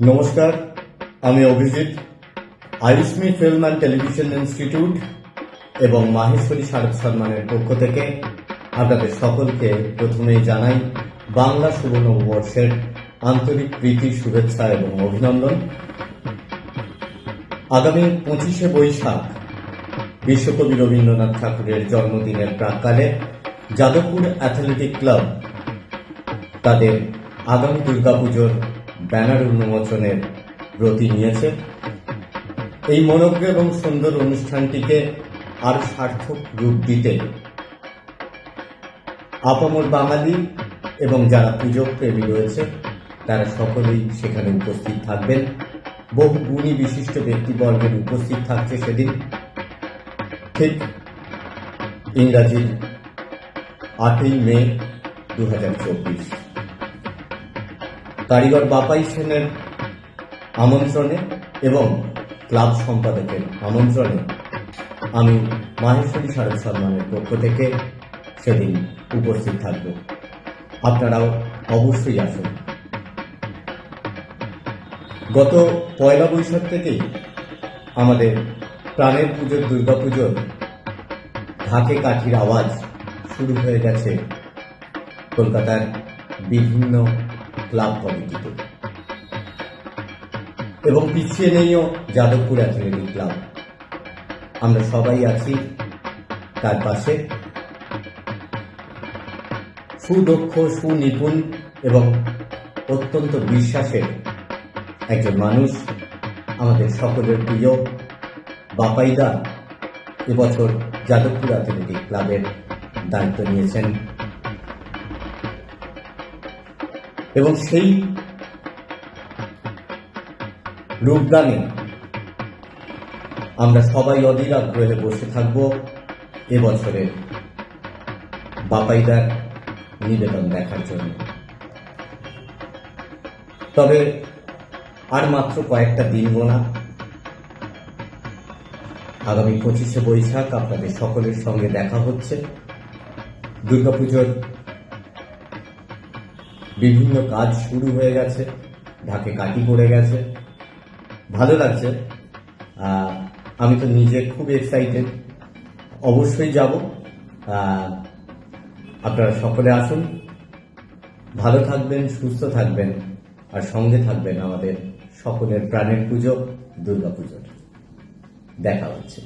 নমস্কার, আমি Abhijit. Ayushmi film and television institute এবং মাহেশ্বরী শারদ সম্মানের পক্ষ থেকে আপনাদের সকলকে প্রথমেই জানাই বাংলা শুভ নববর্ষের আন্তরিক প্রীতি, শুভেচ্ছা এবং অভিনন্দন। আগামী 25শে বৈশাখ বিশ্বকবি রবীন্দ্রনাথ ঠাকুরের জন্মদিনের প্রাক্কালে যাদবপুর অ্যাথলেটিক ক্লাব তাদের আগামী দুর্গাপুজোর ব্যানার উন্মোচনের ব্রতী নিয়েছে। এই মনোজ্ঞ এবং সুন্দর অনুষ্ঠানটিকে আরো সার্থক রূপ দিতে আপামর বাঙালি এবং যারা পুজো প্রেমী রয়েছে তারা সকলেই সেখানে উপস্থিত থাকবেন। বহু গুণী বিশিষ্ট ব্যক্তিবর্গের উপস্থিত থাকছে সেদিন। ঠিক ইংরাজির 8ই মে 2024 কারিগর বাপাই সেনের আমন্ত্রণে এবং ক্লাব সম্পাদকের আমন্ত্রণে আমি মাহেশ্বরী শারদ সম্মানের পক্ষ থেকে সেদিন উপস্থিত থাকব। আপনারাও অবশ্যই আসুন। গত পয়লা বৈশাখ থেকেই আমাদের প্রাণের পুজোর দুর্গাপুজোর ঢাকে কাঠির আওয়াজ শুরু হয়ে গেছে কলকাতার বিভিন্ন ক্লাব কমিটিতে, এবং পিছিয়ে নেইও যাদবপুর অ্যাথলেটিক ক্লাব। আমরা সবাই আছি তার পাশে। সুদক্ষ, সুনিপুণ এবং অত্যন্ত বিশ্বাসের একজন মানুষ, আমাদের সকলের প্রিয় বাপাইদা এবছর যাদবপুর অ্যাথলেটিক ক্লাবের দায়িত্ব নিয়েছেন, এবং সেই রূপদানে আমরা সবাই অধীর আগ্রহে বসে থাকব এবছরের বাপাইদার নিবেদন দেখার জন্য। তবে আর মাত্র কয়েকটা দিন গোনা। আগামী 25শে বৈশাখ আপনাদের সকলের সঙ্গে দেখা হচ্ছে। দুর্গাপুজোর বিভিন্ন কাজ শুরু হয়ে গেছে, ঢাকে কাঠি পড়ে গেছে, ভালো লাগছে। আমি তো নিজে খুব এক্সাইটেড, অবশ্যই যাব। আপনারা সকলে আসুন, ভালো থাকবেন, সুস্থ থাকবেন, আর সঙ্গে থাকবেন আমাদের সকলের প্রাণের পুজো দুর্গাপুজোর। দেখা হচ্ছে।